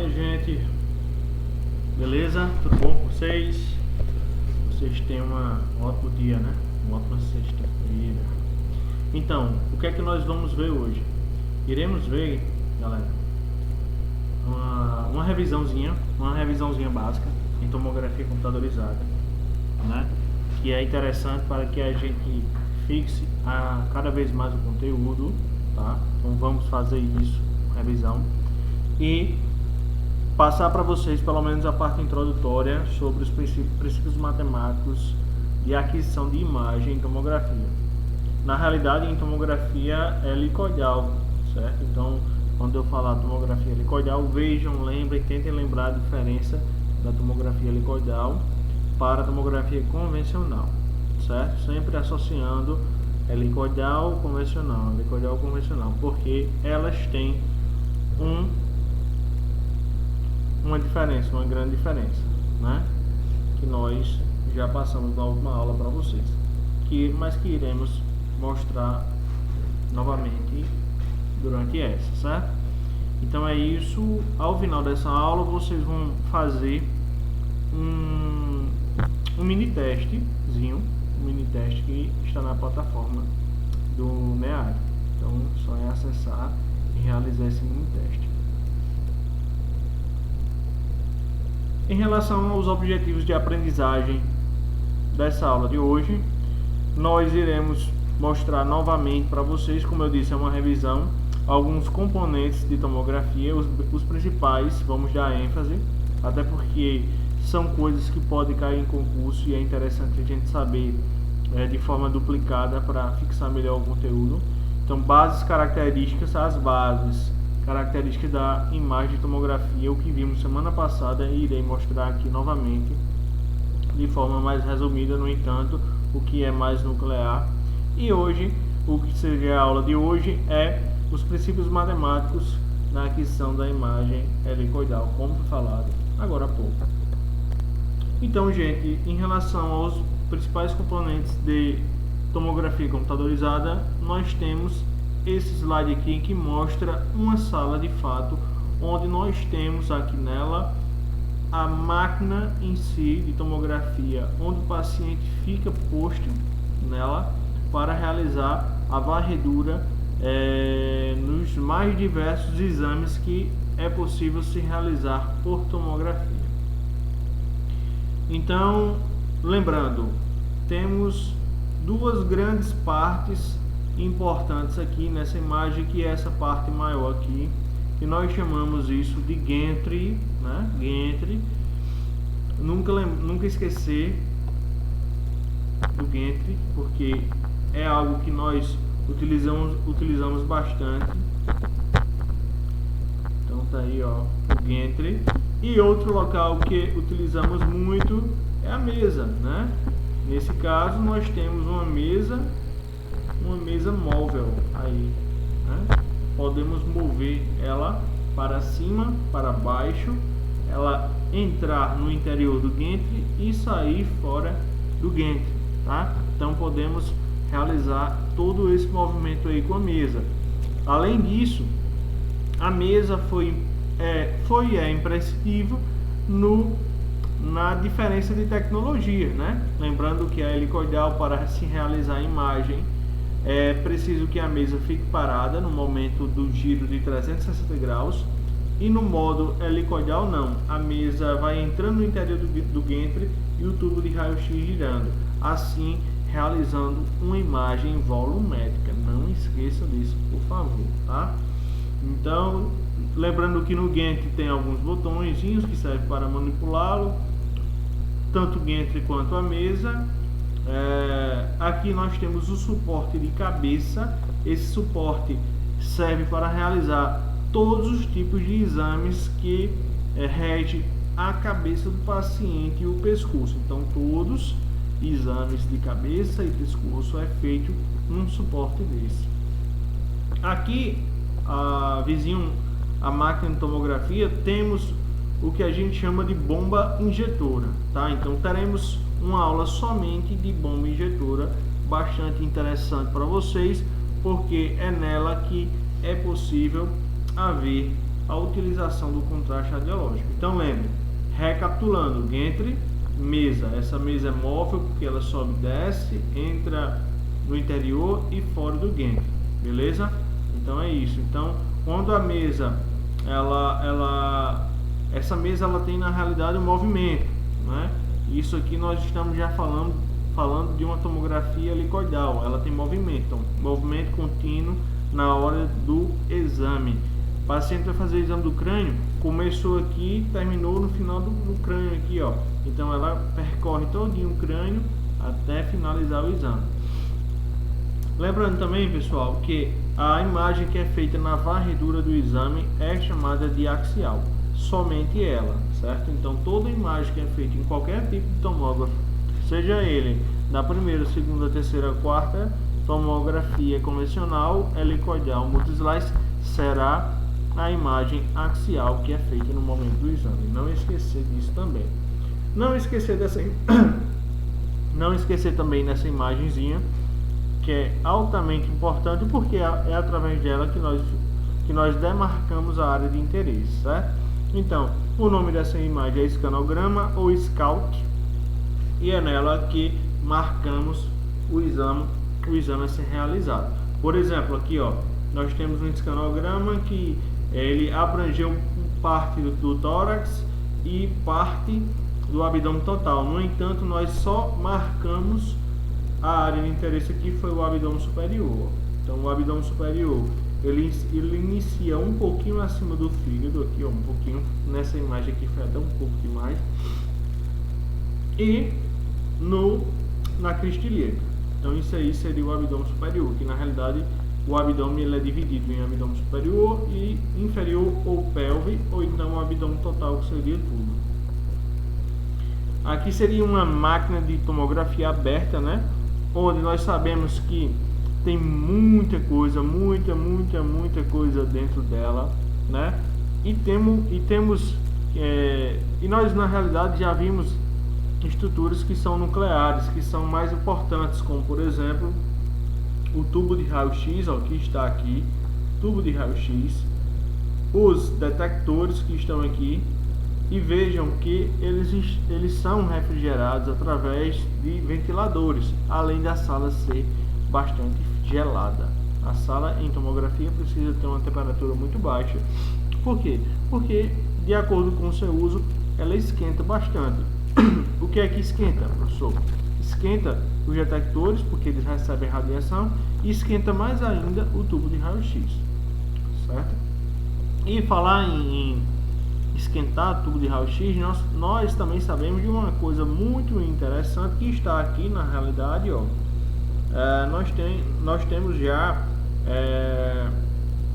gente, beleza? Tudo bom com vocês? Vocês tenham um ótimo dia, né? Uma ótima sexta-feira. Então, o que é que nós vamos ver hoje? Iremos ver, galera, uma revisãozinha básica em tomografia computadorizada, né? Que é interessante para que a gente fixe cada vez mais o conteúdo, tá? Então vamos fazer isso, revisão, e passar para vocês pelo menos a parte introdutória sobre os princípios matemáticos de aquisição de imagem em tomografia. Na realidade, em tomografia helicoidal, certo? Então, quando eu falar tomografia helicoidal, vejam, lembrem, tentem lembrar a diferença da tomografia helicoidal para a tomografia convencional, certo? Sempre associando helicoidal convencional, porque elas têm uma grande diferença, né? Que nós já passamos na última aula para vocês, mas que iremos mostrar novamente durante essa, certo? Então é isso. Ao final dessa aula vocês vão fazer um mini testezinho, que está na plataforma do MEAD. Então só é acessar e realizar esse mini teste. Em relação aos objetivos de aprendizagem dessa aula de hoje, nós iremos mostrar novamente para vocês, como eu disse, é uma revisão, alguns componentes de tomografia, os principais, vamos dar ênfase, até porque são coisas que podem cair em concurso e é interessante a gente saber de forma duplicada para fixar melhor o conteúdo. Então, bases, características, as bases, características da imagem de tomografia, o que vimos semana passada, e irei mostrar aqui novamente de forma mais resumida, no entanto, o que é mais nuclear. E hoje, o que seria a aula de hoje é os princípios matemáticos na aquisição da imagem helicoidal, como foi falado agora há pouco. Então, gente, em relação aos principais componentes de tomografia computadorizada, nós temos esse slide aqui que mostra uma sala de fato, onde nós temos aqui nela a máquina em si de tomografia, onde o paciente fica posto nela para realizar a varredura nos mais diversos exames que é possível se realizar por tomografia. Então, lembrando, temos duas grandes partes importantes aqui nessa imagem, que é essa parte maior aqui, que nós chamamos isso de gantry, né? Gantry. Nunca esquecer do gantry, porque é algo que nós utilizamos bastante. Então tá aí, ó, o gantry. E outro local que utilizamos muito é a mesa, né? Nesse caso nós temos uma mesa móvel aí, né? Podemos mover ela para cima, para baixo, ela entrar no interior do gantry e sair fora do gantry, tá? Então podemos realizar todo esse movimento aí com a mesa. Além disso, a mesa foi imprescindível na diferença de tecnologia, né? Lembrando que a helicoidal, para se realizar a imagem, é preciso que a mesa fique parada no momento do giro de 360 graus, e no modo helicoidal não, a mesa vai entrando no interior do gantry e o tubo de raio-x girando, assim realizando uma imagem volumétrica. Não esqueça disso, por favor, tá? Então, lembrando que no gantry tem alguns botõezinhos que servem para manipulá-lo, tanto o gantry quanto a mesa. Aqui nós temos o suporte de cabeça. Esse suporte serve para realizar todos os tipos de exames que rege a cabeça do paciente e o pescoço. Então, todos exames de cabeça e pescoço é feito num suporte desse. Aqui, vizinho a máquina de tomografia, temos o que a gente chama de bomba injetora, tá? Então teremos uma aula somente de bomba injetora, bastante interessante para vocês, porque é nela que é possível haver a utilização do contraste radiológico. Então lembre, recapitulando, gantry, mesa. Essa mesa é móvel porque ela sobe e desce, entra no interior e fora do gantry, beleza? Então é isso. Então quando a mesa essa mesa ela tem na realidade um movimento, né? Isso aqui nós estamos já falando de uma tomografia helicoidal, ela tem movimento, então, movimento contínuo na hora do exame. O paciente vai fazer o exame do crânio, começou aqui, terminou no final do crânio aqui, ó. Então ela percorre todinho o crânio até finalizar o exame. Lembrando também, pessoal, que a imagem que é feita na varredura do exame é chamada de axial, somente ela, certo? Então toda imagem que é feita em qualquer tipo de tomógrafo, seja ele da primeira, segunda, terceira, quarta tomografia convencional, helicoidal, multislice, será a imagem axial que é feita no momento do exame. Não esquecer disso também. Não esquecer também dessa imagenzinha, que é altamente importante, porque é através dela que nós demarcamos a área de interesse, certo? Então, o nome dessa imagem é escanograma ou scout, e é nela que marcamos o exame a ser realizado. Por exemplo, aqui ó, nós temos um escanograma que ele abrangeu parte do tórax e parte do abdômen total. No entanto, nós só marcamos a área de interesse aqui, foi o abdômen superior. Então o abdômen superior ele inicia um pouquinho acima do fígado, aqui ó, um pouquinho, nessa imagem aqui foi até um pouco demais, e na crista ilíaca. Então isso aí seria o abdômen superior, que na realidade o abdômen ele é dividido em abdômen superior e inferior, ou pelve, ou então o abdômen total, que seria tudo. Aqui seria uma máquina de tomografia aberta, né? Onde nós sabemos que tem muita coisa, muita coisa dentro dela, né? E nós na realidade já vimos estruturas que são nucleares, que são mais importantes, como por exemplo o tubo de raio-x, ó, que está aqui, tubo de raio-x, os detectores que estão aqui, e vejam que eles são refrigerados através de ventiladores, além da sala ser bastante gelada. A sala em tomografia precisa ter uma temperatura muito baixa. Por quê? Porque de acordo com o seu uso, ela esquenta bastante. O que é que esquenta, professor? Esquenta os detectores, porque eles recebem radiação, e esquenta mais ainda o tubo de raio-x, certo? E falar em esquentar tubo de raio-x, nós também sabemos de uma coisa muito interessante que está aqui na realidade, ó. Nós temos já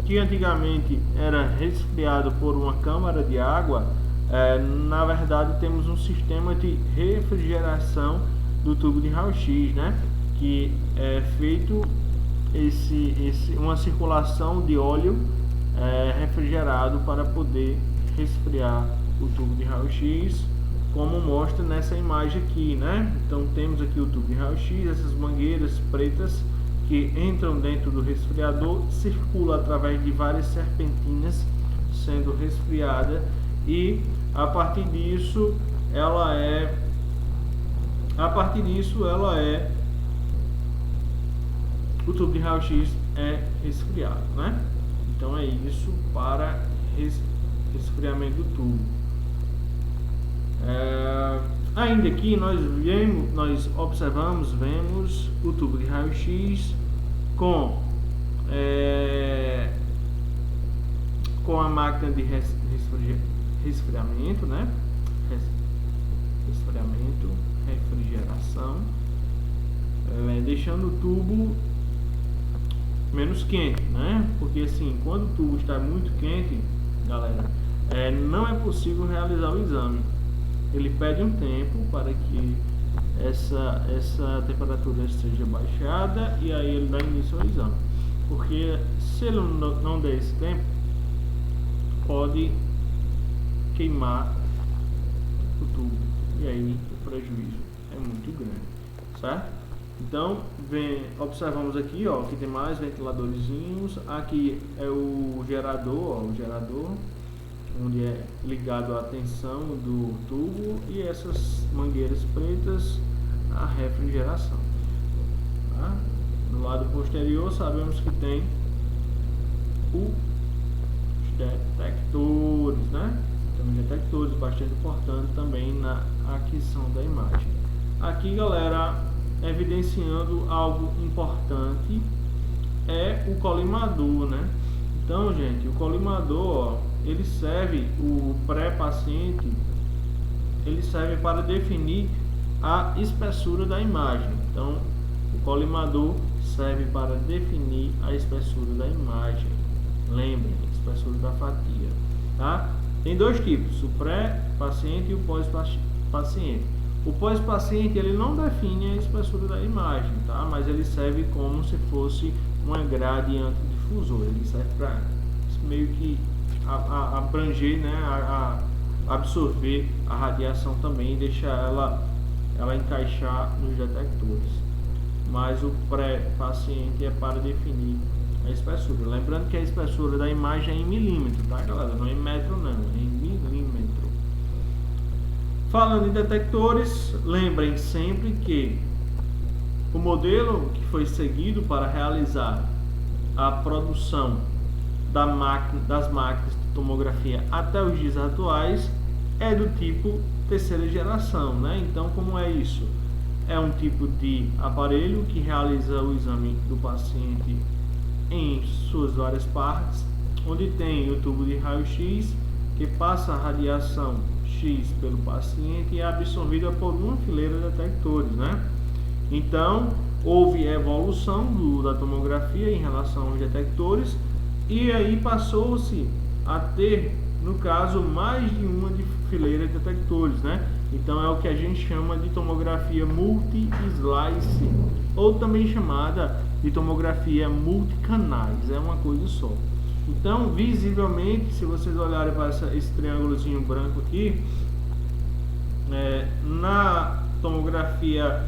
que antigamente era resfriado por uma câmara de água. Na verdade temos um sistema de refrigeração do tubo de raio-x, né? Que é feito uma circulação de óleo refrigerado para poder resfriar o tubo de raio-x, como mostra nessa imagem aqui, né? Então temos aqui o tubo de raio-x, essas mangueiras pretas que entram dentro do resfriador, circula através de várias serpentinas sendo resfriada, e a partir disso o tubo de raio-x é resfriado, né? Então é isso para resfriamento do tubo. Ainda aqui nós observamos, vemos o tubo de raio-x com a máquina de resfriamento, né? Resfriamento, refrigeração, deixando o tubo menos quente, né? Porque assim, quando o tubo está muito quente, galera, não é possível realizar o exame. Ele pede um tempo para que essa temperatura seja baixada, e aí ele dá início ao exame. Porque se ele não der esse tempo, pode queimar o tubo, e aí o prejuízo é muito grande, certo? Então observamos aqui, ó, que tem mais ventiladorzinhos. Aqui é o gerador, ó, o gerador, onde é ligado a tensão do tubo, e essas mangueiras pretas a refrigeração. Tá? No lado posterior sabemos que tem os detectores, né? Tem detectores bastante importantes também na aquisição da imagem. Aqui, galera, evidenciando algo importante é o colimador, né? Então, gente, o colimador, ó, ele serve, o pré-paciente, ele serve para definir a espessura da imagem. Então, o colimador serve para definir a espessura da imagem. Lembrem, espessura da fatia, tá? Tem dois tipos, o pré-paciente e o pós-paciente. O pós-paciente, ele não define a espessura da imagem, tá? Mas ele serve como se fosse uma grade antidifusor. Ele serve para meio que abranger, né, absorver a radiação também e deixar ela encaixar nos detectores. Mas o pré-paciente é para definir a espessura. Lembrando que a espessura da imagem é em milímetro, tá, galera? Não é em metro, não, é em milímetro. Falando em detectores, lembrem sempre que o modelo que foi seguido para realizar a produção das máquinas de tomografia até os dias atuais é do tipo terceira geração, né? Então, como é isso? É um tipo de aparelho que realiza o exame do paciente em suas várias partes, onde tem o tubo de raio-x que passa a radiação X pelo paciente e é absorvida por uma fileira de detectores, né? Então, houve evolução da tomografia em relação aos detectores, e aí passou-se a ter, no caso, mais de uma fileira de detectores, né? Então é o que a gente chama de tomografia multi-slice, ou também chamada de tomografia multicanais, é uma coisa só. Então, visivelmente, se vocês olharem para esse triângulozinho branco aqui, na tomografia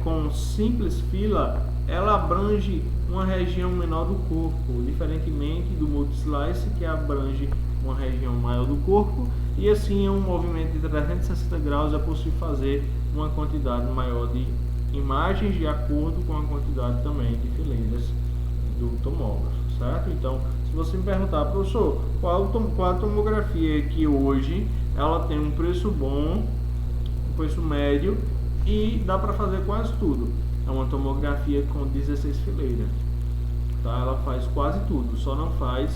com simples fila, ela abrange uma região menor do corpo, diferentemente do multi-slice, que abrange uma região maior do corpo, e assim em um movimento de 360 graus é possível fazer uma quantidade maior de imagens de acordo com a quantidade também de fileiras do tomógrafo, certo? Então, se você me perguntar, professor, qual a tomografia que hoje ela tem um preço bom, um preço médio e dá para fazer quase tudo? É uma tomografia com 16 fileiras, tá? Ela faz quase tudo, só não faz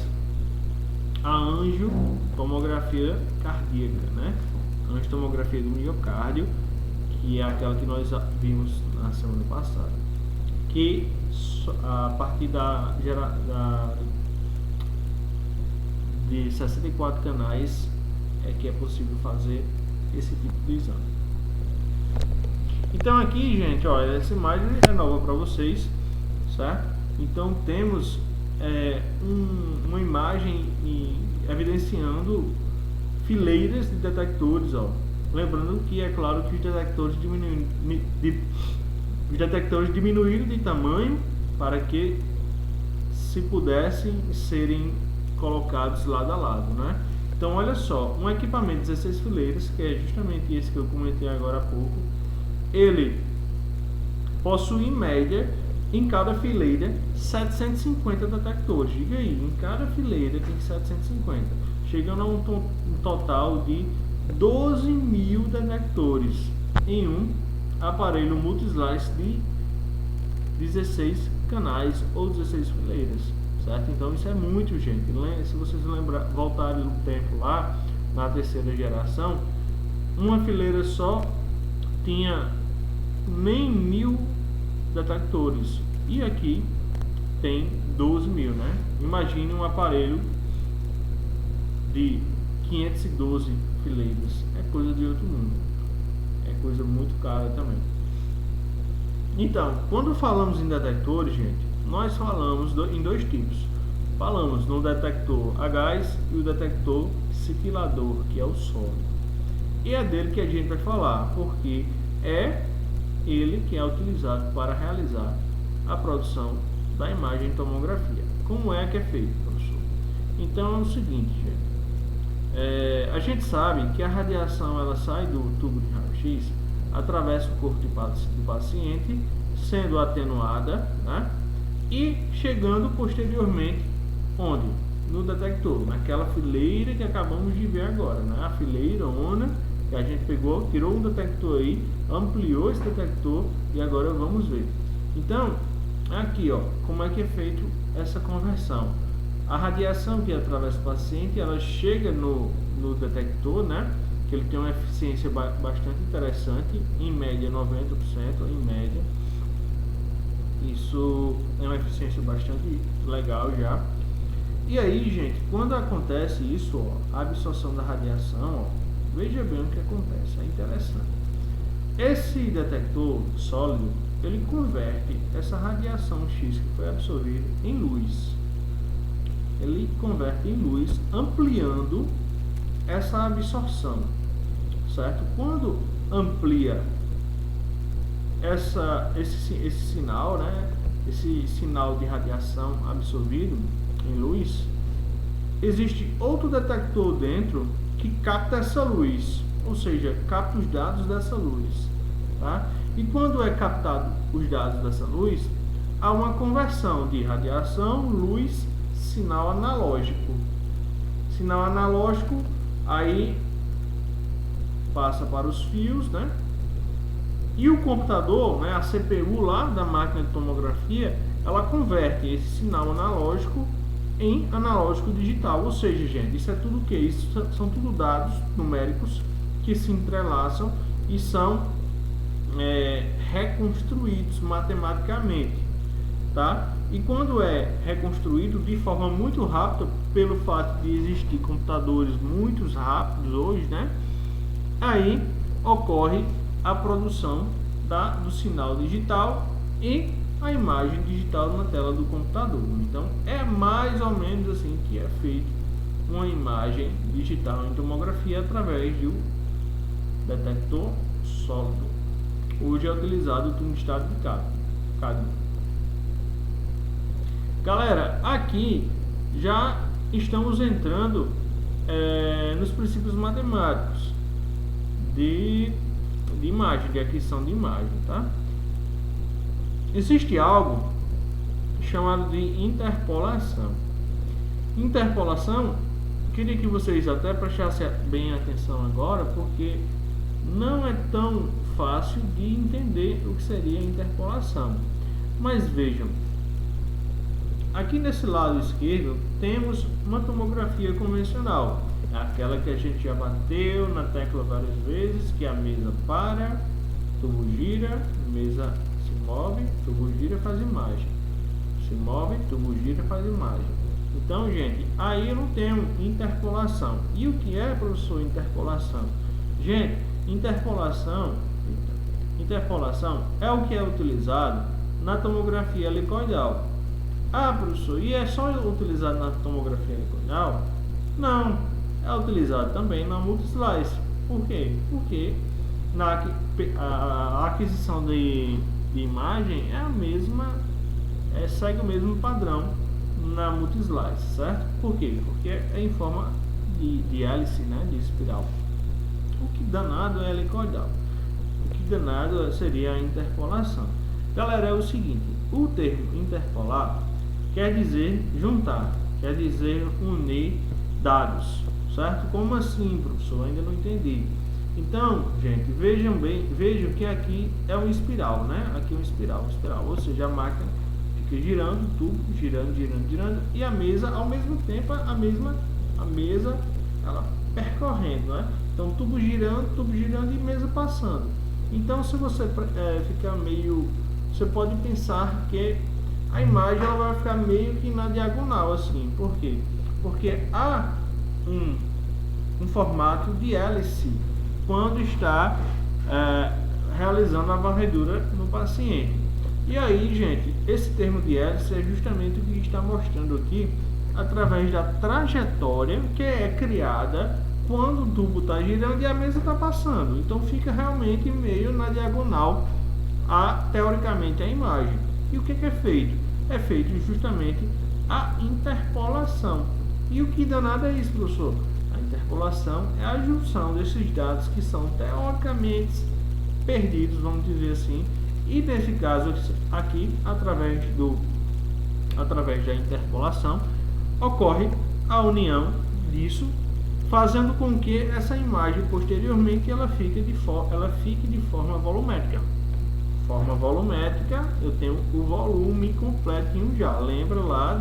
a angiotomografia cardíaca, né? A angiotomografia do miocárdio, que é aquela que nós vimos na semana passada, que a partir de 64 canais é que é possível fazer esse tipo de exame. Então aqui, gente, olha, essa imagem é nova para vocês, certo? Então temos uma imagem evidenciando fileiras de detectores, ó. Lembrando que é claro que os detectores diminuíram de tamanho para que se pudessem serem colocados lado a lado, né? Então olha só, um equipamento de 16 fileiras, que é justamente esse que eu comentei agora há pouco, ele possui em média em cada fileira 750 detectores. Diga aí, em cada fileira tem 750, chegando a um total de 12.000 detectores em um aparelho multi-slice de 16 canais ou 16 fileiras, certo? Então isso é muito, gente. Se vocês voltarem no tempo lá, na terceira geração, uma fileira só tinha nem 1.000 detectores, e aqui tem 12.000, né? Imagine um aparelho de 512 fileiras, é coisa de outro mundo, é coisa muito cara também. Então, quando falamos em detectores, gente, nós falamos em dois tipos. Falamos no detector a gás e o detector cintilador, que é o sólido. E é dele que a gente vai falar, porque é ele que é utilizado para realizar a produção da imagem em tomografia. Como é que é feito, professor? Então é o seguinte, gente. A gente sabe que a radiação ela sai do tubo de raio-x, atravessa o corpo do paciente, sendo atenuada, né? E chegando posteriormente onde? No detector, naquela fileira que acabamos de ver agora, né? A fileirona que a gente pegou, tirou um detector aí, ampliou esse detector e agora vamos ver. Então, aqui ó, como é que é feito essa conversão. A radiação que atravessa o paciente, ela chega no detector, né? Que ele tem uma eficiência bastante interessante, em média 90%, em média. Isso é uma eficiência bastante legal já. E aí, gente, quando acontece isso, ó, a absorção da radiação, ó, veja bem o que acontece, é interessante. Esse detector sólido, ele converte essa radiação X que foi absorvida em luz. Ele converte em luz, ampliando essa absorção, certo? Quando amplia esse sinal, né? Esse sinal de radiação absorvido em luz, existe outro detector dentro que capta essa luz, ou seja, capta os dados dessa luz, tá? E quando é captado os dados dessa luz, há uma conversão de radiação, luz, sinal analógico. Sinal analógico aí passa para os fios, né? E o computador, né, a CPU lá da máquina de tomografia, ela converte esse sinal analógico em analógico digital. Ou seja, gente, isso é tudo o que? Isso são tudo dados numéricos que se entrelaçam e são reconstruídos matematicamente, tá? E quando é reconstruído de forma muito rápida, pelo fato de existir computadores muito rápidos hoje, né? Aí ocorre a produção do sinal digital e a imagem digital na tela do computador. Então é mais ou menos assim que é feito uma imagem digital em tomografia através do detector sólido. Hoje é utilizado o tungstênio de cádmio. Galera, aqui já estamos entrando nos princípios matemáticos de imagem, de aquisição de imagem, tá? Existe algo chamado de interpolação. Interpolação, queria que vocês até prestassem bem atenção agora, porque não é tão fácil de entender o que seria interpolação. Mas vejam, aqui nesse lado esquerdo temos uma tomografia convencional, aquela que a gente já bateu na tecla várias vezes, que a mesa para, tubo gira, mesa se move, tubo gira, faz imagem. Se move, tubo gira, faz imagem. Então, gente, aí eu não tenho interpolação. E o que é, professor, interpolação? Gente, interpolação é o que é utilizado na tomografia helicoidal. Ah, professor, e é só utilizado na tomografia helicoidal? Não, é utilizado também na multislice. Por quê? Porque a aquisição de imagem é a mesma, segue o mesmo padrão na multislice, certo? Por quê? Porque é em forma de hélice, né, de espiral. O que danado é helicoidal. O que danado seria a interpolação. Galera, é o seguinte, o termo interpolar quer dizer juntar, quer dizer unir dados, certo? Como assim, professor? Ainda não entendi. Então, gente, vejam que aqui é uma espiral, né? Aqui é uma espiral, ou seja, a máquina fica girando, o tubo girando, e a mesa, ao mesmo tempo, a mesa, ela percorrendo, né? Então, tubo girando e mesa passando. Então, se você ficar meio, você pode pensar que a imagem ela vai ficar meio que na diagonal, assim. Por quê? Porque há um formato de hélice quando está realizando a varredura no paciente. E aí, gente, esse termo de hélice é justamente o que está mostrando aqui através da trajetória que é criada quando o tubo está girando e a mesa está passando. Então fica realmente meio na diagonal teoricamente a imagem. E o que é feito? É feito justamente a interpolação. E o que danado é isso, professor? A interpolação é a junção desses dados que são teoricamente perdidos, vamos dizer assim, e nesse caso aqui, através da interpolação, ocorre a união disso, fazendo com que essa imagem posteriormente ela fique de forma volumétrica. Forma volumétrica, eu tenho o volume completinho já. Lembra lá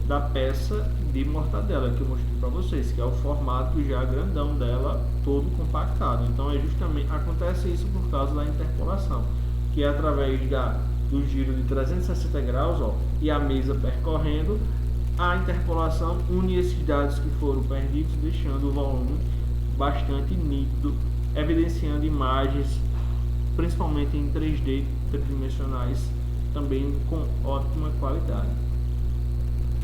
da peça de mortadela que eu mostrei para vocês, que é o formato já grandão dela, todo compactado. Então acontece isso por causa da interpolação, que é através do giro de 360 graus, ó, e a mesa percorrendo, a interpolação une esses dados que foram perdidos, deixando o volume bastante nítido, evidenciando imagens, principalmente em 3D, tridimensionais, também com ótima qualidade.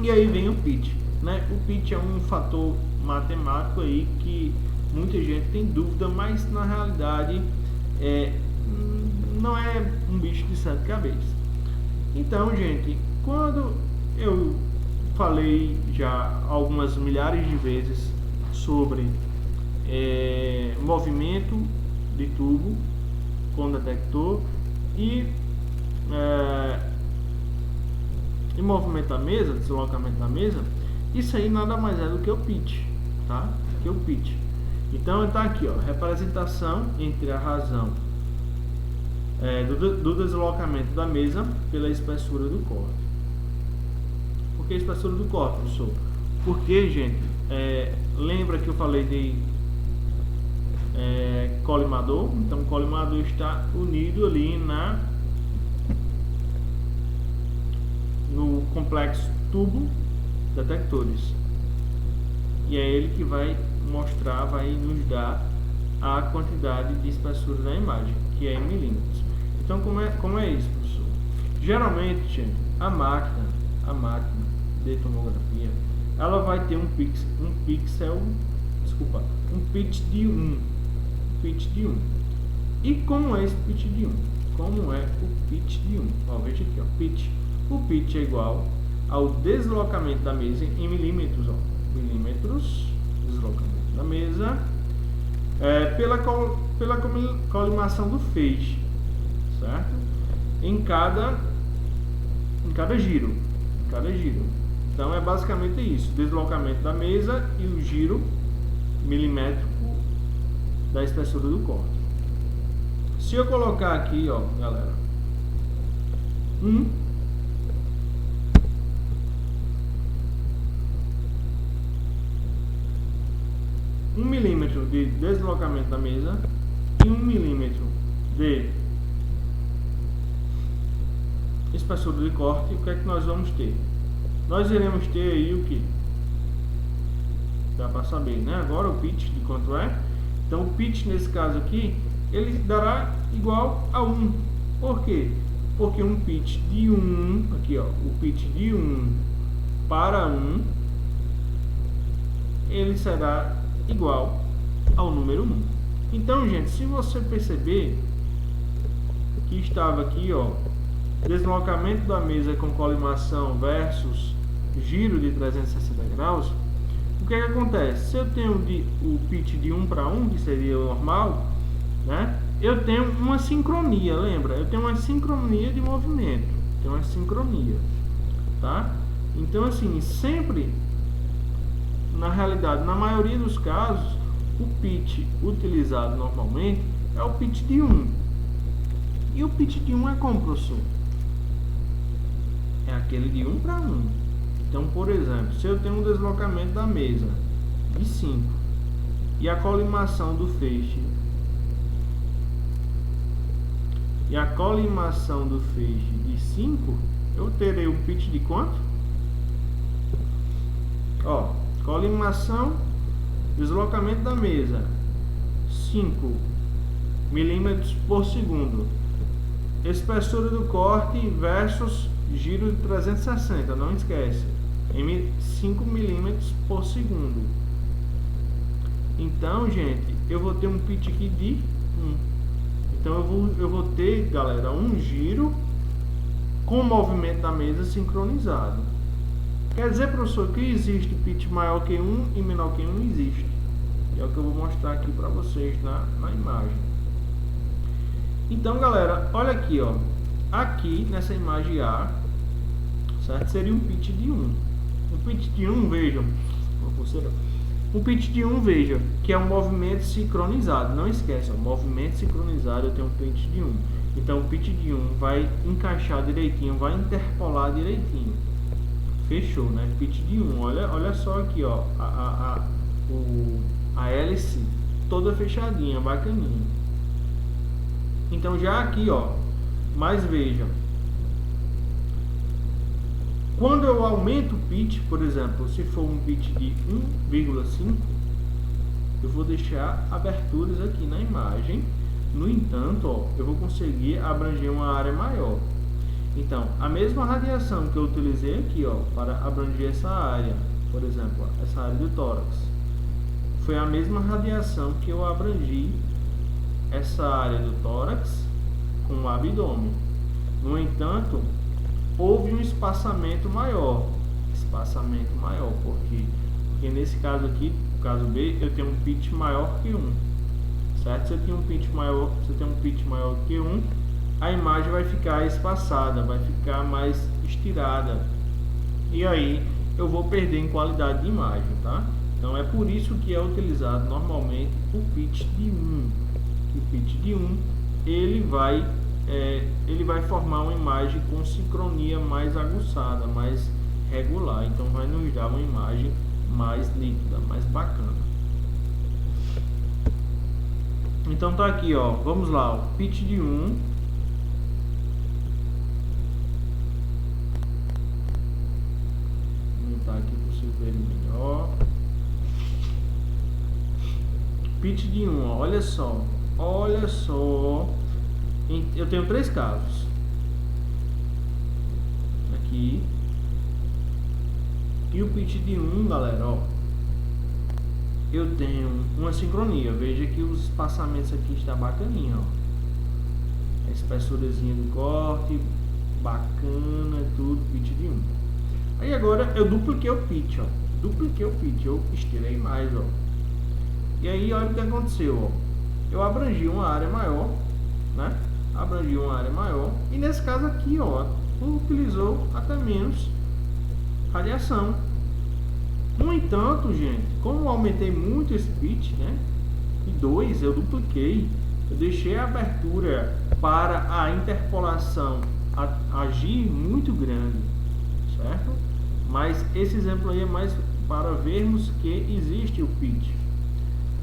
E aí vem o pitch, né? O pitch é um fator matemático aí que muita gente tem dúvida, mas na realidade não é um bicho de 7 cabeças. Então, gente, quando eu falei já algumas milhares de vezes sobre movimento de tubo com detector e movimento da mesa, deslocamento da mesa, isso aí nada mais é do que o pitch, tá? Que o pitch. Então está aqui, ó, representação entre a razão do deslocamento da mesa pela espessura do corte. Por que a espessura do corte, professor? Porque, gente, lembra que eu falei de colimador? Então o colimador está unido ali no complexo tubo detectores, e é ele que vai nos dar a quantidade de espessura da imagem, que é em milímetros. Então como é isso, professor? Geralmente, gente, a máquina de tomografia, ela vai ter um pitch de 1. E como é esse pitch de 1? Como é o pitch de 1? Ó, veja aqui, ó, pitch. O pitch é igual ao deslocamento da mesa em milímetros, ó, milímetros, deslocamento da mesa, pela colimação do feixe, certo? Em cada giro. Então é basicamente isso, deslocamento da mesa e o giro milimétrico da espessura do corte. Se eu colocar aqui, ó, galera, 1 milímetro de deslocamento da mesa e 1 milímetro de espessura de corte, o que é que nós vamos ter? Nós iremos ter aí o que? Dá para saber, né? Agora o pitch de quanto é. Então o pitch nesse caso aqui, ele dará igual a 1. Por quê? Porque um pitch de 1, aqui ó, o pitch de 1 para 1, ele será igual ao número 1. Então, gente, se você perceber que estava aqui, ó, deslocamento da mesa com colimação versus giro de 360 graus, o que acontece? Se eu tenho o pitch de 1 para 1, que seria o normal, né? Eu tenho uma sincronia, lembra? Eu tenho uma sincronia de movimento, tem uma sincronia, tá? Então, assim, sempre, na realidade, na maioria dos casos, o pitch utilizado normalmente é o pitch de 1. E o pitch de 1 é como, professor? É aquele de 1 para 1. Então, por exemplo, se eu tenho um deslocamento da mesa de 5 e a colimação do feixe de 5, eu terei um pitch de quanto? Ó, colimação, deslocamento da mesa 5 milímetros por segundo, espessura do corte versus giro de 360, não esquece, em 5 milímetros por segundo. Então, gente, eu vou ter um pitch aqui de 1. Então eu vou ter, galera, um giro com o movimento da mesa sincronizado. Quer dizer, professor, que existe pitch maior que 1 e menor que 1? Existe. É o que eu vou mostrar aqui para vocês na imagem. Então, galera, olha aqui, ó. Aqui nessa imagem A, certo? Seria um pitch de 1. Um pitch de 1, vejam. O pitch de 1, veja, que é um movimento sincronizado. Não esqueça, movimento sincronizado eu tenho um pitch de 1. Então o pitch de 1 vai encaixar direitinho, vai interpolar direitinho. Fechou, né? Pitch de 1. Olha só aqui, ó, a hélice toda fechadinha, bacaninha. Então já aqui, ó, mas veja, quando eu aumento o pitch, por exemplo, se for um pitch de 1,5, eu vou deixar aberturas aqui na imagem. No entanto, ó, eu vou conseguir abranger uma área maior. Então, a mesma radiação que eu utilizei aqui, ó, para abranger essa área, por exemplo, ó, essa área do tórax, foi a mesma radiação que eu abrangi essa área do tórax com o abdômen. No entanto, houve um espaçamento maior. Por quê? Porque nesse caso aqui, no caso B, eu tenho um pitch maior que 1. Certo? Se eu tenho um pitch maior, que 1, a imagem vai ficar espaçada, vai ficar mais estirada. E aí eu vou perder em qualidade de imagem, tá? Então é por isso que é utilizado normalmente o pitch de 1. O pitch de 1, ele vai formar uma imagem com sincronia mais aguçada, mais regular. Então vai nos dar uma imagem mais líquida, mais bacana. Então tá aqui, ó, vamos lá, o pitch de 1. Vou aumentar aqui para vocês verem melhor. Pitch de 1, ó, olha só. Eu tenho 3 casos. Aqui. E o pitch de 1, galera, ó, eu tenho uma sincronia. Veja que os espaçamentos aqui está bacaninha, ó. A espessurazinha do corte, bacana, tudo, pitch de 1. Aí agora eu dupliquei o pitch, ó. Eu estirei mais, ó. E aí olha o que aconteceu, ó. Eu abrangi uma área maior, né? E nesse caso aqui, ó, utilizou até menos radiação. No entanto, gente, como eu aumentei muito esse pitch, né? E 2, eu dupliquei. Eu deixei a abertura para a interpolação agir muito grande, certo? Mas esse exemplo aí é mais para vermos que existe o pitch.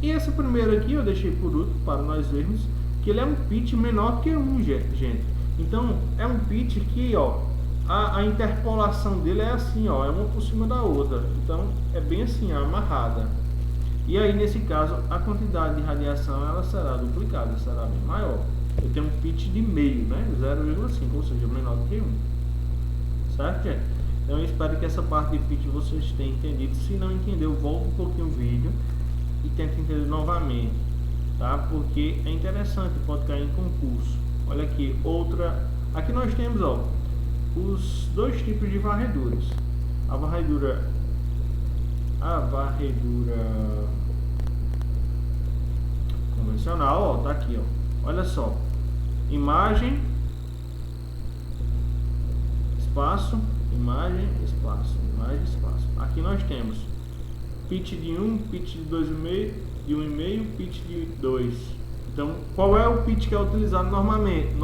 E esse primeiro aqui eu deixei por último para nós vermos que ele é um pitch menor que 1, gente. Então é um pitch que, ó, a interpolação dele é assim, ó, é uma por cima da outra. Então é bem assim, ó, amarrada. E aí nesse caso a quantidade de radiação ela será duplicada, será bem maior. Eu tenho um pitch de meio, né, 0,5, ou seja, menor do que 1. Certo, gente? Então eu espero que essa parte de pitch vocês tenham entendido. Se não entendeu, volta um pouquinho o vídeo e tenta entender novamente, tá? Porque é interessante, pode cair em concurso. Olha aqui, outra. Aqui nós temos, ó, os 2 tipos de varreduras. A varredura convencional, ó, tá aqui, ó. Olha só. Imagem, espaço, imagem, espaço, imagem, espaço. Aqui nós temos pitch de 1, pitch de 2,5, de 1,5, pitch de 2. Então, qual é o pitch que é utilizado normalmente?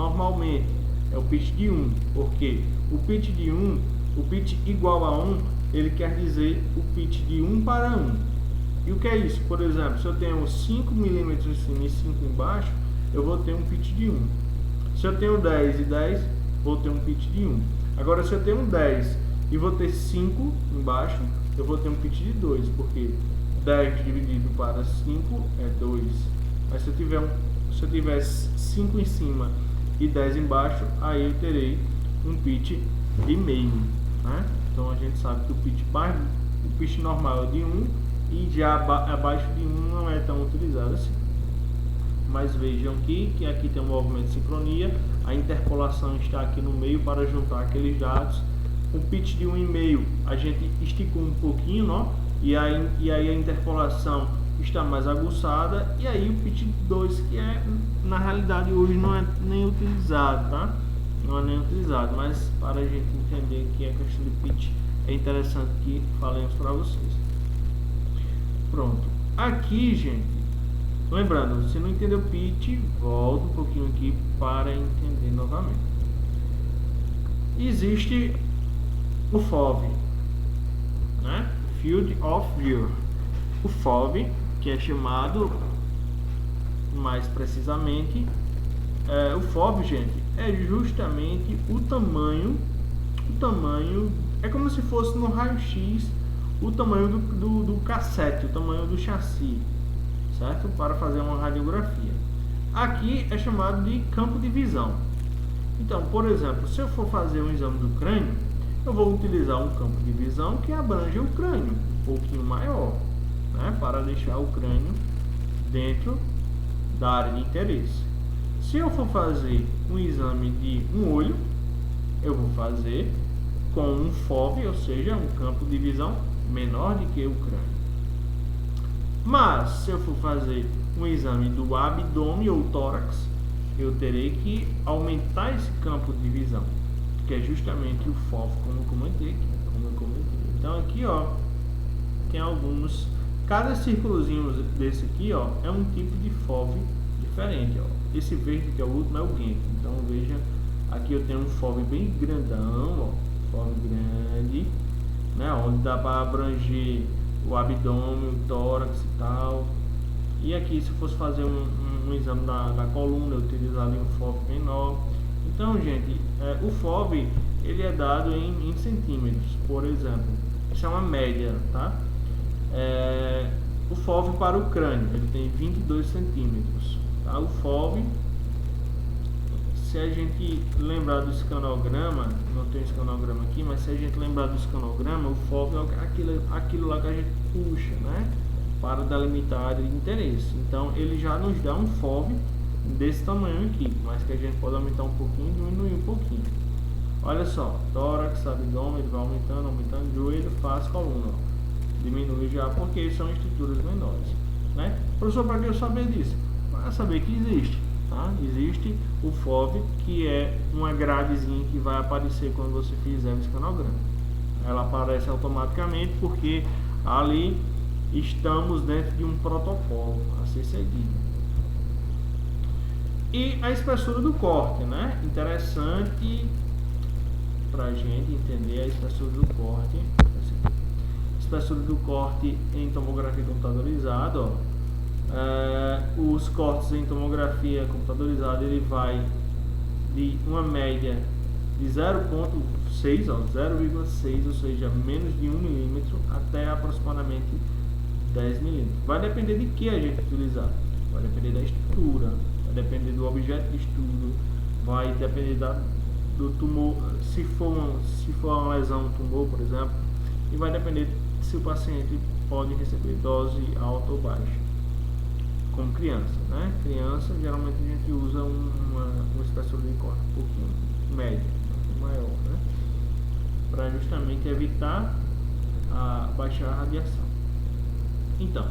É o pitch de 1, porque o pitch de 1, o pitch igual a 1, ele quer dizer o pitch de 1 para 1. E o que é isso? Por exemplo, se eu tenho 5 mm em cima e 5 embaixo, eu vou ter um pitch de 1. Se eu tenho 10 e 10, vou ter um pitch de 1. Agora, se eu tenho 10 e vou ter 5 embaixo, eu vou ter um pitch de 2, porque 10 dividido para 5 é 2. Mas se eu tiver 5 em cima e 10 embaixo, aí eu terei um pitch de meio, né? Então a gente sabe que o pitch normal é de 1 e já abaixo de 1 não é tão utilizado assim. Mas vejam que aqui tem um movimento de sincronia, a interpolação está aqui no meio para juntar aqueles dados o pitch de um e-mail a gente esticou um pouquinho, ó, e aí a interpolação está mais aguçada, e aí o pitch 2, que é, na realidade hoje não é nem utilizado, tá? Não é nem utilizado, mas para a gente entender que a questão de pitch é interessante que falemos para vocês. Pronto. Aqui, gente, lembrando, se não entendeu o pitch, volta um pouquinho aqui para entender novamente. Existe o FOV, né? Field of View. O FOV, que é chamado mais precisamente, o FOV, gente, é justamente o tamanho, é como se fosse no raio-x o tamanho do cassete, o tamanho do chassi, certo? Para fazer uma radiografia. Aqui é chamado de campo de visão. Então, por exemplo, se eu for fazer um exame do crânio, eu vou utilizar um campo de visão que abrange o crânio, um pouquinho maior, né? Para deixar o crânio dentro da área de interesse. Se eu for fazer um exame de um olho, eu vou fazer com um FOV, ou seja, um campo de visão menor do que o crânio. Mas se eu for fazer um exame do abdômen ou tórax, eu terei que aumentar esse campo de visão, que é justamente o FOV, como eu comentei aqui. Então aqui, ó, tem alguns, cada círculozinho desse aqui, ó, é um tipo de FOV diferente, ó. Esse verde que é o último é o Genk. Então veja, aqui eu tenho um FOV bem grandão, ó, FOV grande, né, onde dá para abranger o abdômen, o tórax e tal. E aqui, se fosse fazer um exame da coluna, eu utilizaria um FOV menor. Então, gente, o FOV ele é dado em centímetros, por exemplo. Isso é uma média, tá? O FOV para o crânio, ele tem 22 centímetros. Tá? O FOV, se a gente lembrar do escanograma, não tem escanograma aqui, mas se a gente lembrar do escanograma, o FOV é aquilo lá que a gente puxa, né? Para delimitar a área de interesse. Então ele já nos dá um FOV desse tamanho aqui, mas que a gente pode aumentar um pouquinho e diminuir um pouquinho. Olha só, tórax, abdômen, ele vai aumentando, joelho, face, coluna, ó. Diminui já porque são estruturas menores, né? Professor, para que eu saber disso? Para saber que existe, tá? Existe o FOV, que é uma gradezinha que vai aparecer quando você fizer o escanograma. Ela aparece automaticamente porque ali estamos dentro de um protocolo a ser seguido. E a espessura do corte, né? Interessante para a gente entender a espessura do corte. Espessura do corte em tomografia computadorizada, ó. Os cortes em tomografia computadorizada, ele vai de uma média de 0,6, 0,6, ou seja, menos de 1 milímetro, até aproximadamente 10 milímetros. Vai depender de que a gente utilizar, vai depender da estrutura, vai depender do objeto de estudo, vai depender do tumor, se for uma lesão, um tumor, por exemplo, e vai depender se o paciente pode receber dose alta ou baixa, como criança, né? Criança, geralmente a gente usa uma espessura de corte um pouquinho média, um pouquinho maior, né? Para justamente evitar baixar a radiação. Então,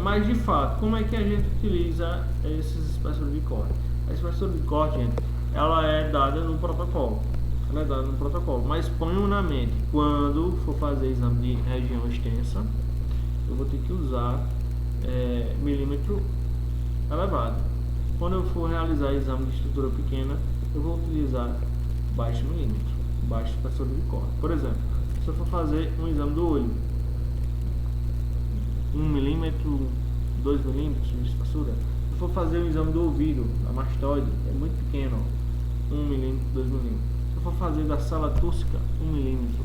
mas de fato, como é que a gente utiliza esses espessuras de corte? A espessura de corte, gente, ela é dada no protocolo. Mas ponham na mente, quando for fazer exame de região extensa, eu vou ter que usar milímetro elevado. Quando eu for realizar exame de estrutura pequena, eu vou utilizar baixo milímetro, baixa espessura de corte. Por exemplo, se eu for fazer um exame do olho, 1 milímetro, 2 milímetros de espessura. Se eu for fazer um exame do ouvido, da mastoide, é muito pequeno, 1 milímetro, 2 milímetros. Se eu for fazer da sala túrcica, 1 milímetro.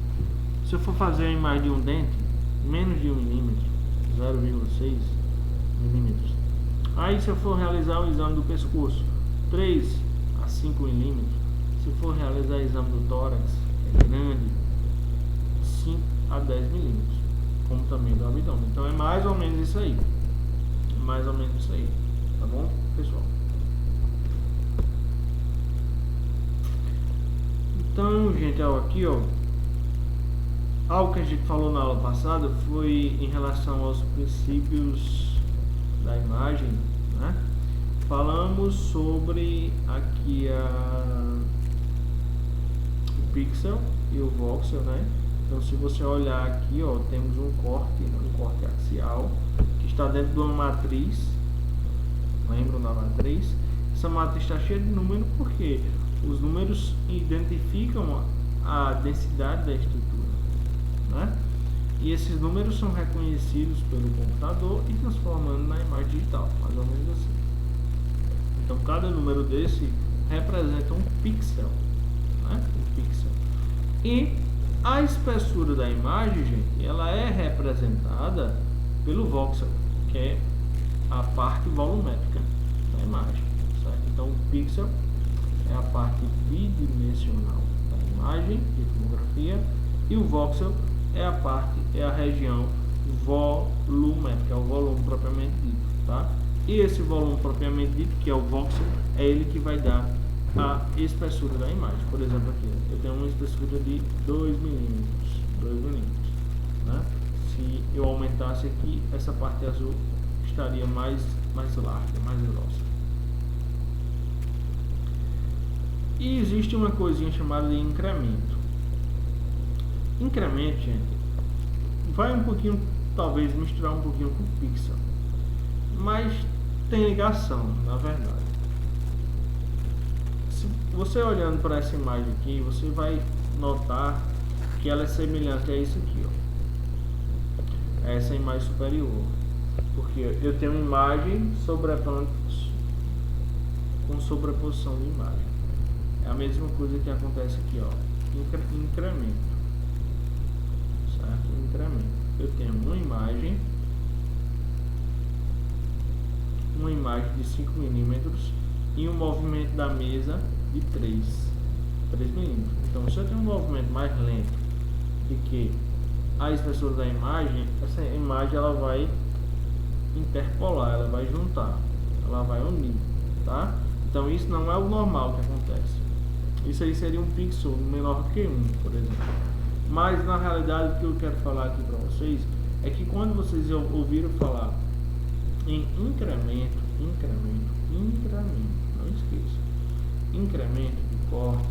Se eu for fazer a imagem de um dente, menos de 1 milímetro, 0,6 milímetros. Aí, se eu for realizar o exame do pescoço, 3 a 5 milímetros. Se eu for realizar o exame do tórax, é grande, 5 a 10 milímetros, como também do abdômen. Então é mais ou menos isso aí. Tá bom, pessoal? Então, gente, aqui, ó, Algo que a gente falou na aula passada foi em relação aos princípios da imagem, né? Falamos sobre aqui o pixel e o voxel, né? Então, se você olhar aqui, ó, temos um corte axial que está dentro de uma matriz. Lembram da matriz? Essa matriz está cheia de números porque os números identificam a densidade da estrutura, né? E esses números são reconhecidos pelo computador e transformando na imagem digital, mais ou menos assim. Então, cada número desse representa um pixel, né? Um pixel. E a espessura da imagem, gente, ela é representada pelo voxel, que é a parte volumétrica da imagem, certo? Então, o pixel é a parte bidimensional da imagem de tomografia e o voxel é a região volumétrica, é o volume propriamente dito, tá? E esse volume propriamente dito, que é o voxel, é ele que vai dar a espessura da imagem. Por exemplo, aqui eu tenho uma espessura de 2 milímetros, né? Se eu aumentasse aqui, essa parte azul estaria mais larga, mais grossa. E existe uma coisinha chamada de incremento. Incremento, gente, vai um pouquinho, talvez misturar um pouquinho com pixel, mas tem ligação, na verdade. Se você olhando para essa imagem aqui, você vai notar que ela é semelhante a isso aqui, ó. Essa imagem superior, porque eu tenho uma imagem com sobreposição de imagem. É a mesma coisa que acontece aqui, ó. Incremento. Incremento. Eu tenho uma imagem de 5 milímetros e um movimento da mesa de 3 milímetros. Então, se eu tenho um movimento mais lento do que a espessura da imagem, essa imagem ela vai interpolar, ela vai juntar, ela vai unir, tá? Então, isso não é o normal que acontece. Isso aí seria um pixel menor que 1, por exemplo. Mas na realidade o que eu quero falar aqui para vocês é que quando vocês ouviram falar em incremento, não esqueça, incremento de corte,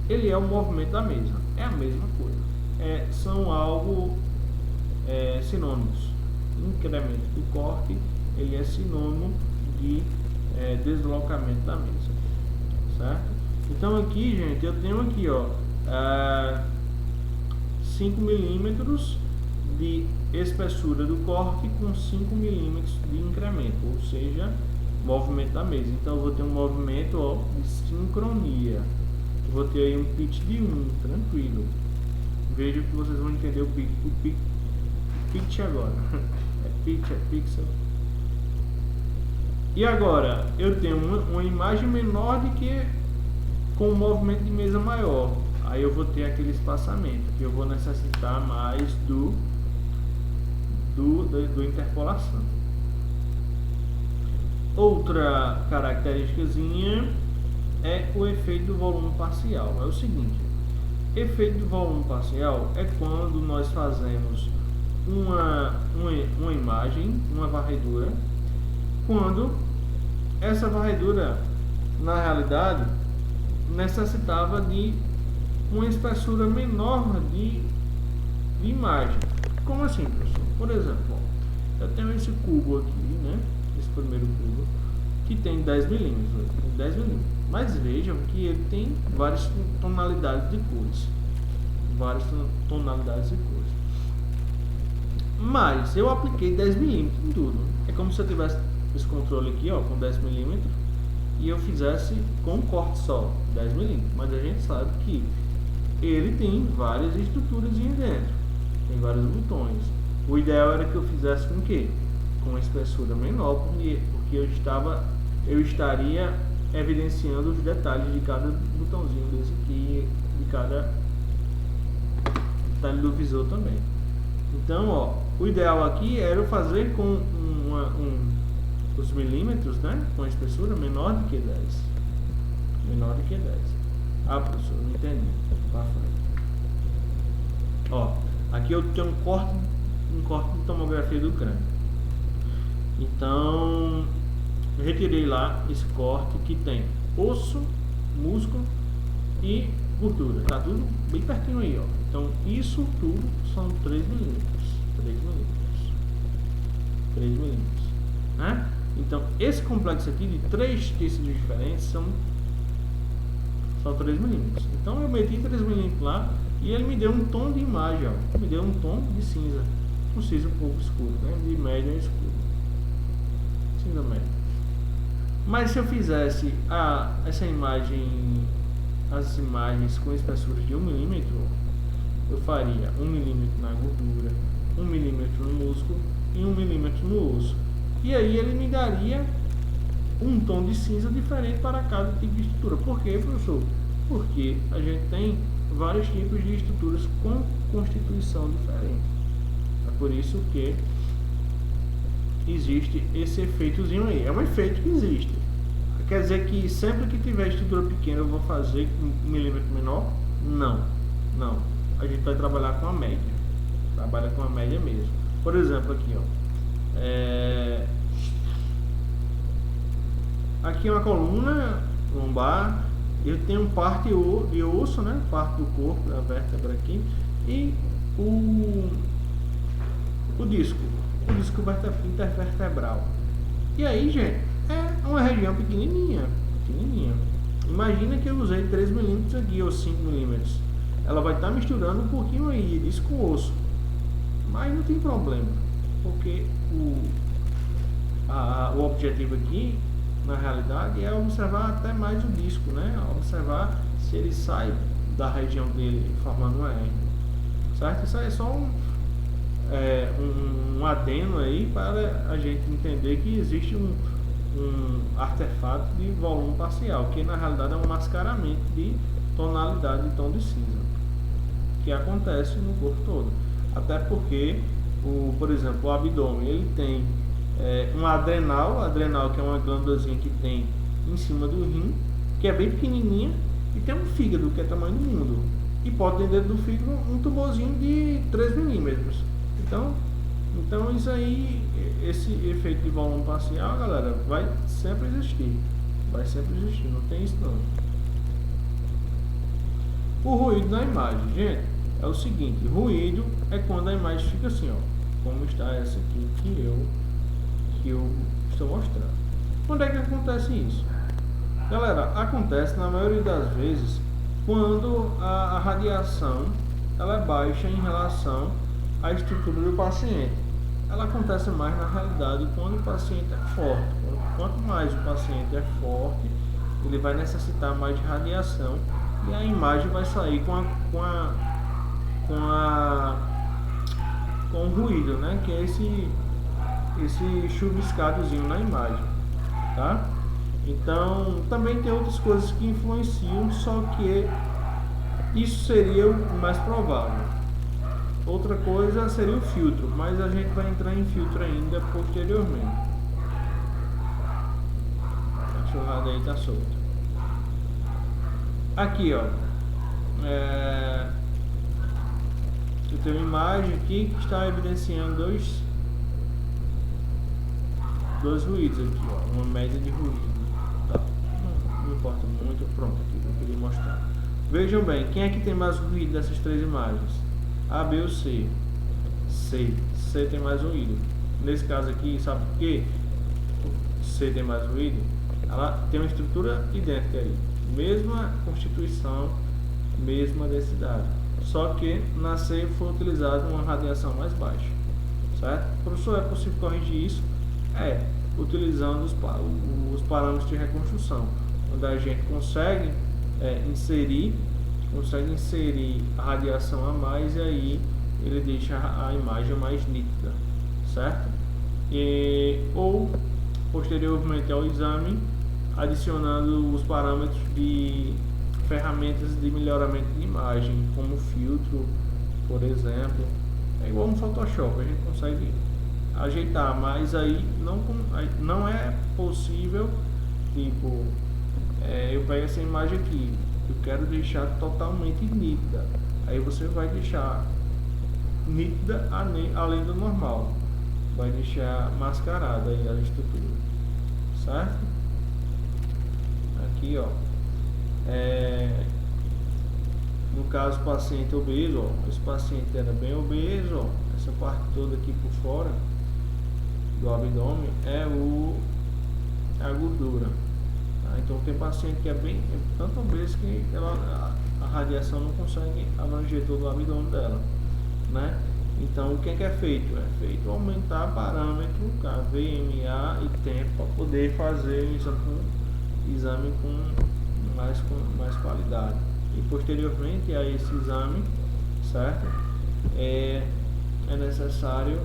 ele é o movimento da mesa, é a mesma coisa, são algo sinônimos. Incremento do corte, ele é sinônimo de deslocamento da mesa, certo? Então aqui, gente, eu tenho aqui, ó, 5 milímetros de espessura do corte com 5 milímetros de incremento, ou seja, movimento da mesa. Então eu vou ter um movimento, ó, de sincronia. Eu vou ter aí um pitch de 1, tranquilo. Veja que vocês vão entender o pitch agora. Pitch, é pixel. E agora eu tenho uma imagem menor do que com um movimento de mesa maior. Aí eu vou ter aquele espaçamento que eu vou necessitar mais do interpolação. Outra característicazinha é o efeito do volume parcial. É o seguinte: efeito do volume parcial é quando nós fazemos uma imagem, uma varredura, quando essa varredura na realidade necessitava de uma espessura menor de imagem. Como assim, professor? Por exemplo, ó, eu tenho esse cubo aqui, né? Esse primeiro cubo que tem 10 milímetros, mas vejam que ele tem várias tonalidades de cores, mas eu apliquei 10 milímetros em tudo. É como se eu tivesse esse controle aqui, ó, com 10 milímetros e eu fizesse com um corte só 10 milímetros, mas a gente sabe que ele tem várias estruturas dentro, tem vários botões. O ideal era que eu fizesse com quê? Com uma espessura menor, porque eu estaria evidenciando os detalhes de cada botãozinho desse aqui, de cada detalhe do visor também. Então, ó, o ideal aqui era eu fazer com os milímetros, né, com a espessura menor do que 10. Ah, professor, não entendi. Ó, Aqui eu tenho um corte de tomografia do crânio. Então eu retirei lá esse corte que tem osso, músculo e gordura. Tá tudo bem pertinho aí, ó. Então isso tudo são 3 milímetros. 3 milímetros, né? Então esse complexo aqui de 3 tecidos diferentes são 3 milímetros. Então eu meti 3 milímetros lá e ele me deu um tom de imagem, ó. Me deu um tom de cinza. Um cinza um pouco escuro, né? De médio a escuro. Cinza médio. Mas se eu fizesse essa imagem, as imagens com espessura de 1 milímetro, eu faria 1 milímetro na gordura, 1 milímetro no músculo e 1 milímetro no osso. E aí ele me daria um tom de cinza diferente para cada tipo de estrutura. Por quê, professor? Porque a gente tem vários tipos de estruturas com constituição diferente. É por isso que existe esse efeitozinho aí. É um efeito que existe. Quer dizer que sempre que tiver estrutura pequena eu vou fazer um milímetro menor? Não. A gente vai trabalhar com a média. Trabalha com a média mesmo. Por exemplo, aqui, ó. Aqui é uma coluna lombar. Eu tenho parte de osso, né? Parte do corpo, da vértebra aqui. E o disco intervertebral. E aí, gente, é uma região pequenininha. Imagina que eu usei 3 milímetros aqui, ou 5 milímetros. Ela vai estar misturando um pouquinho aí, disso com osso. Mas não tem problema, porque o objetivo aqui, na realidade, é observar até mais o disco, né? Observar se ele sai da região dele formando uma hernia, certo? Isso aí é só um adeno aí para a gente entender que existe um artefato de volume parcial, que na realidade é um mascaramento de tonalidade de tom de cinza, que acontece no corpo todo. Até porque, por exemplo, o abdômen, ele tem um adrenal que é uma glândulazinha que tem em cima do rim, que é bem pequenininha, e tem um fígado, que é tamanho do mundo, e pode ter dentro do fígado um tumorzinho de 3 milímetros. Então isso aí, esse efeito de volume parcial, galera, vai sempre existir. Não tem isso não. O ruído na imagem, gente, é o seguinte: ruído é quando a imagem fica assim, ó, como está essa aqui que eu estou mostrando. Quando é que acontece isso? Galera, acontece na maioria das vezes quando a radiação ela é baixa em relação à estrutura do paciente. Ela acontece mais na realidade quando o paciente é forte. Quanto mais o paciente é forte, ele vai necessitar mais de radiação e a imagem vai sair com o ruído, né? Que é esse chuviscadozinho na imagem, tá? Então também tem outras coisas que influenciam, só que isso seria o mais provável. Outra coisa seria o filtro, mas a gente vai entrar em filtro ainda posteriormente. A cachorrada aí tá solta. Aqui, ó, eu tenho uma imagem aqui que está evidenciando dois ruídos aqui, ó, uma média de ruído. Tá? Não importa muito, pronto, aqui eu queria mostrar. Vejam bem, quem é que tem mais ruído dessas três imagens? A, B ou C? C tem mais ruído. Nesse caso aqui, sabe por quê? C tem mais ruído? Ela tem uma estrutura idêntica aí, mesma constituição, mesma densidade, só que na C foi utilizada uma radiação mais baixa, certo? Professor, é possível corrigir isso? Utilizando os parâmetros de reconstrução, onde a gente consegue inserir a radiação a mais, e aí ele deixa a imagem mais nítida, certo? Ou posteriormente ao exame, adicionando os parâmetros de ferramentas de melhoramento de imagem, como filtro, por exemplo. É igual no Photoshop, a gente consegue ajeitar, mas aí não é possível, tipo, eu pego essa imagem aqui, eu quero deixar totalmente nítida, aí você vai deixar nítida além do normal. Vai deixar mascarada aí a estrutura, certo? Aqui, ó, no caso paciente obeso, ó, esse paciente era bem obeso, ó, essa parte toda aqui por fora do abdômen é a gordura, tá? Então tem paciente que é tanto obeso que a radiação não consegue abranger todo o abdômen dela, né? Então o que é feito? É feito aumentar parâmetro KVMA e tempo para poder fazer o exame com mais qualidade. E posteriormente a esse exame, certo? É necessário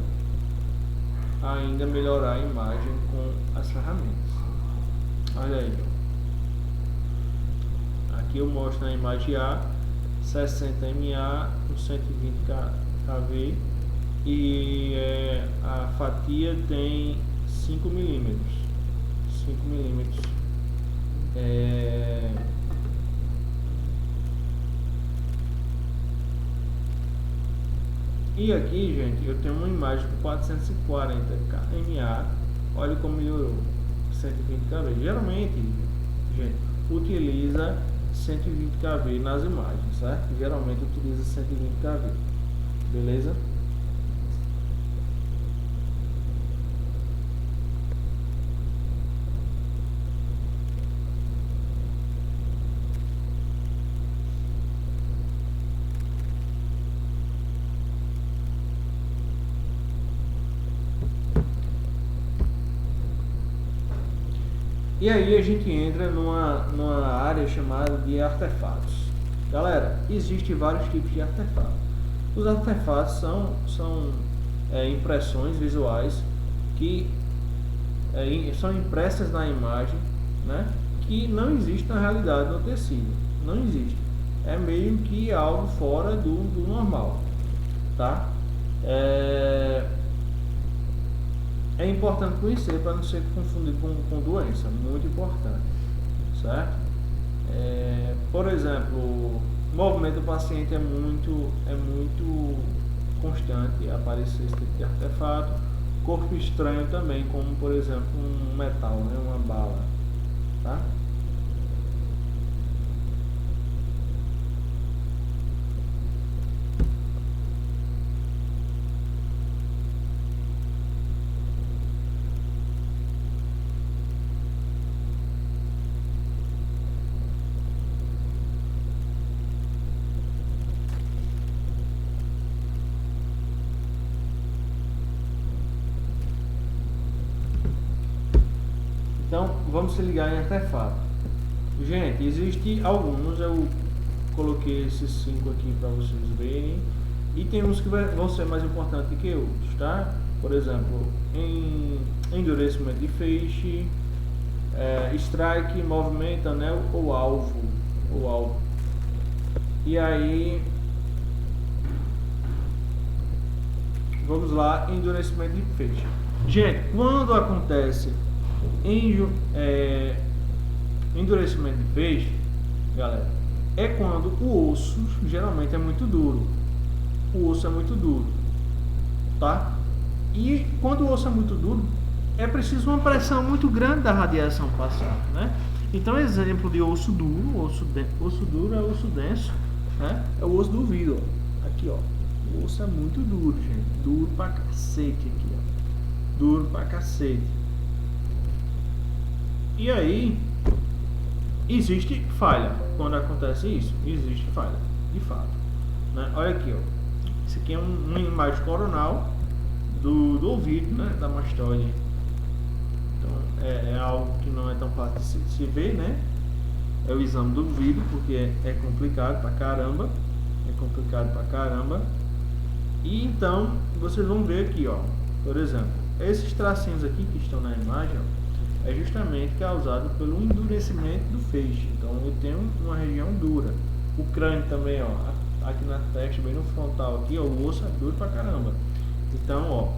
ainda melhorar a imagem com as ferramentas. Olha aí, aqui eu mostro na imagem A 60 MA com 120 kV e a fatia tem 5 milímetros. E aqui, gente, eu tenho uma imagem com 440 MA. Olha como melhorou, 120 kV. Geralmente, gente, utiliza 120 kV nas imagens, certo? Geralmente utiliza 120 kV, beleza? E aí a gente entra numa área chamada de artefatos. Galera, existem vários tipos de artefatos. Os artefatos são impressões visuais que são impressas na imagem, né, que não existe na realidade no tecido. Não existe. É meio que algo fora do normal, tá? É importante conhecer para não ser confundido com doença, muito importante, certo? Por exemplo, o movimento do paciente é muito constante aparecer esse tipo de artefato. Corpo estranho também, como por exemplo um metal, né, uma bala, tá? Então, vamos se ligar em artefato. Gente, existem alguns, eu coloquei esses 5 aqui para vocês verem. E tem uns que vão ser mais importantes que outros, tá? Por exemplo, endurecimento de feixe, strike, movimento, anel ou alvo. E aí, vamos lá, endurecimento de feixe. Gente, quando acontece endurecimento de feixe, galera, é quando o osso geralmente é muito duro. O osso é muito duro, tá? E quando o osso é muito duro, é preciso uma pressão muito grande da radiação passar, né? Então, exemplo de osso duro, osso duro é osso denso, né? É o osso do ouvido, ó. Aqui, ó. O osso é muito duro, gente. Duro pra cacete aqui, ó. Duro pra cacete. E aí, existe falha. Quando acontece isso, existe falha, de fato, né? Olha aqui, ó. Isso aqui é uma imagem coronal do ouvido, né? Da mastoide. Então, é algo que não é tão fácil de se ver, né? É o exame do ouvido, porque é complicado pra caramba. E então, vocês vão ver aqui, ó. Por exemplo, esses tracinhos aqui que estão na imagem, ó, é justamente causado pelo endurecimento do feixe. Então eu tenho uma região dura. O crânio também, ó, aqui na testa, bem no frontal aqui, ó, o osso é duro pra caramba. Então, ó,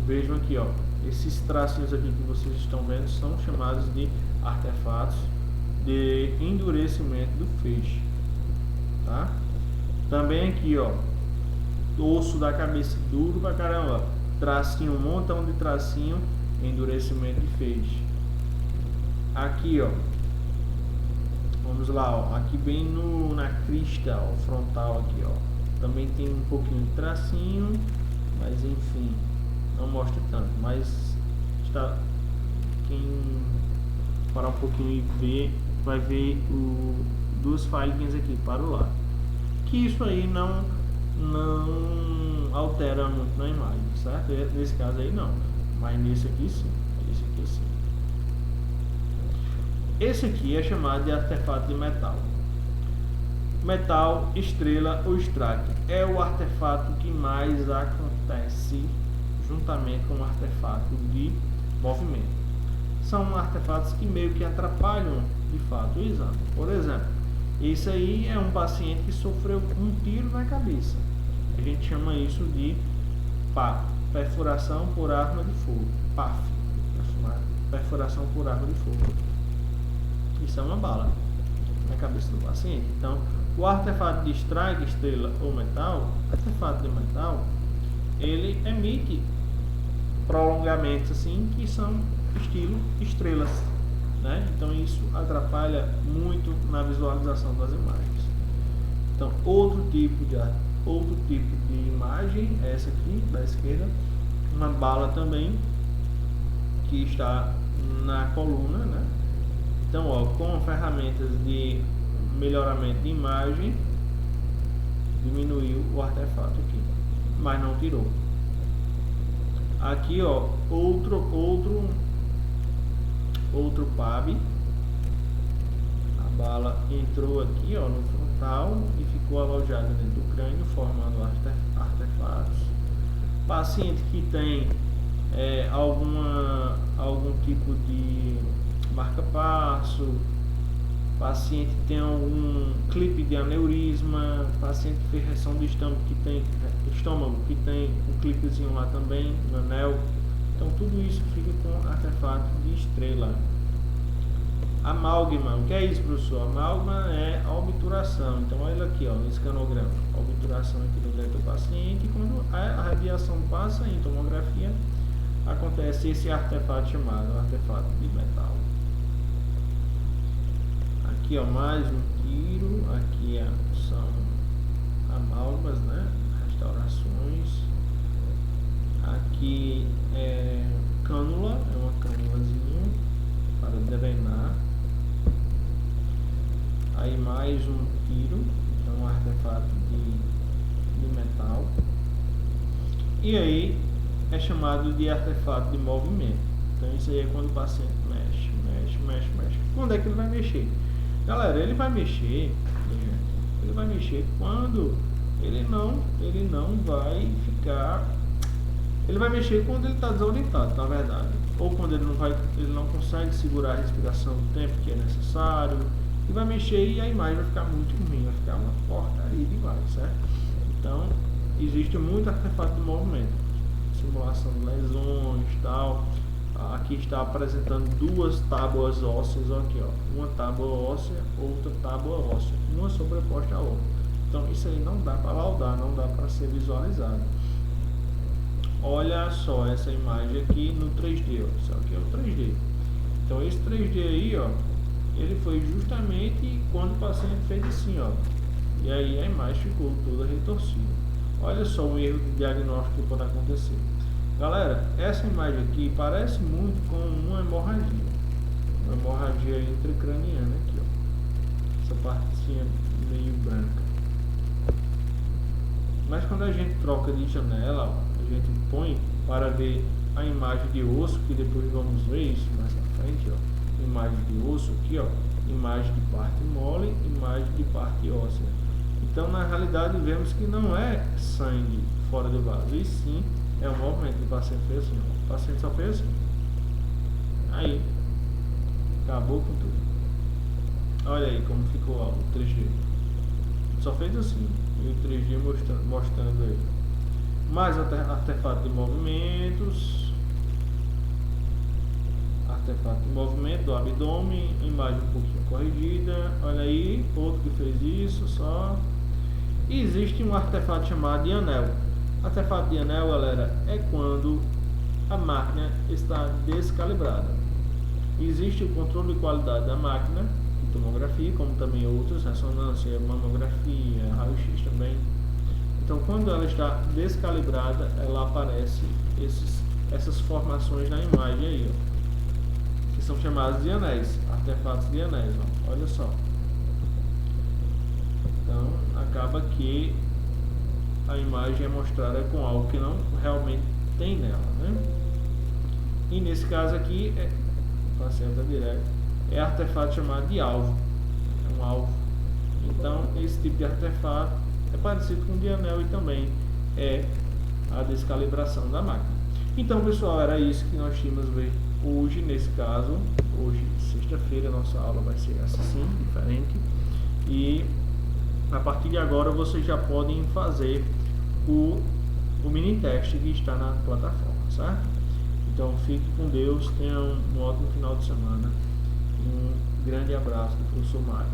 vejam aqui, ó, esses tracinhos aqui que vocês estão vendo são chamados de artefatos de endurecimento do feixe, tá? Também aqui, ó, osso da cabeça duro pra caramba, tracinho, um montão de tracinho, endurecimento de feixe. Aqui, ó, vamos lá, ó, aqui bem na crista, ó, frontal aqui, ó, também tem um pouquinho de tracinho, mas enfim, não mostra tanto, mas está, quem parar um pouquinho e ver, vai ver duas falhinhas aqui para o lado, que isso aí não altera muito na imagem, certo? Nesse caso aí não, mas nesse aqui sim, esse aqui sim. Esse aqui é chamado de artefato de metal. Metal, estrela ou strike é o artefato que mais acontece juntamente com o artefato de movimento. São artefatos que meio que atrapalham de fato o exame. Por exemplo, esse aí é um paciente que sofreu um tiro na cabeça. A gente chama isso de PAF, perfuração por arma de fogo. PAF, perfuração por arma de fogo. Isso é uma bala na cabeça do paciente. Então, o artefato de strike, estrela ou metal, artefato de metal, ele emite prolongamentos assim que são estilo estrelas, né? Então isso atrapalha muito na visualização das imagens. Então outro tipo de imagem é essa aqui da esquerda, uma bala também que está na coluna, né? Então, ó, com ferramentas de melhoramento de imagem, diminuiu o artefato aqui, mas não tirou. Aqui, ó, outro PAB. A bala entrou aqui, ó, no frontal e ficou alojada dentro do crânio, formando artefatos. Paciente que tem algum tipo de marca-passo, paciente que tem algum clipe de aneurisma, paciente que fez reação de estômago que tem um clipezinho lá também no anel. Então tudo isso fica com artefato de estrela. Amálgama, o que é isso, professor? Amálgama é a obturação. Então olha aqui, ó, no escanograma, a obturação aqui do dedo do paciente. Quando a radiação passa em tomografia, acontece esse artefato chamado artefato de metal. Aqui, ó, mais um tiro. Aqui são amálgamas, né? Restaurações. Aqui é cânula, é uma cânulazinha para drenar. Aí mais um tiro, então um artefato de metal. E aí é chamado de artefato de movimento. Então isso aí é quando o paciente mexe. Quando é que ele vai mexer? Galera, ele vai mexer quando ele não vai ficar. Ele vai mexer quando ele está desorientado, na verdade. Ou quando ele não consegue segurar a respiração do tempo que é necessário. E vai mexer e a imagem vai ficar muito ruim, vai ficar uma porcaria demais, certo? Então, existe muito artefato de movimento. Simulação de lesões e tal. Aqui está apresentando duas tábuas ósseas, aqui, ó. Uma tábua óssea, outra tábua óssea. Uma sobreposta à outra. Então, isso aí não dá para laudar, não dá para ser visualizado. Olha só essa imagem aqui no 3D, ó. Isso aqui é o 3D. Então esse 3D aí, ó, ele foi justamente quando o paciente fez assim, ó. E aí a imagem ficou toda retorcida. Olha só o erro de diagnóstico que pode acontecer. Galera, essa imagem aqui parece muito com uma hemorragia. Uma hemorragia intracraniana aqui, ó. Essa partezinha meio branca. Mas quando a gente troca de janela, ó, a gente põe para ver a imagem de osso, que depois vamos ver isso mais à frente, ó. Imagem de osso aqui, ó, imagem de parte mole, imagem de parte óssea. Então, na realidade, vemos que não é sangue fora do vaso, e sim é o movimento do paciente fez assim, ó. O paciente só fez assim. Aí, acabou com tudo. Olha aí como ficou ó, o 3D. Só fez assim, e o 3D mostrando aí. Mais artefato de movimentos. Artefato de movimento do abdômen. Imagem um pouquinho corrigida. Olha aí, outro que fez isso só. E existe um artefato chamado de anel. Artefato de anel, galera, é quando a máquina está descalibrada. Existe o controle de qualidade da máquina, de tomografia, como também outros, ressonância, mamografia, raio-x também. Então, quando ela está descalibrada, ela aparece essas formações na imagem aí, ó, que são chamados de anéis, artefatos de anéis, ó, olha só. Então, acaba que a imagem é mostrada com algo que não realmente tem nela, né? E nesse caso aqui, placenta direta, é artefato chamado de alvo, é um alvo. Então, esse tipo de artefato é parecido com o de anel e também é a descalibração da máquina. Então, pessoal, era isso que nós tínhamos a ver hoje. Nesse caso, hoje, sexta-feira, nossa aula vai ser assim, diferente. E a partir de agora vocês já podem fazer o mini teste que está na plataforma, certo? Então, fique com Deus, tenham um ótimo final de semana. Um grande abraço do professor Mário.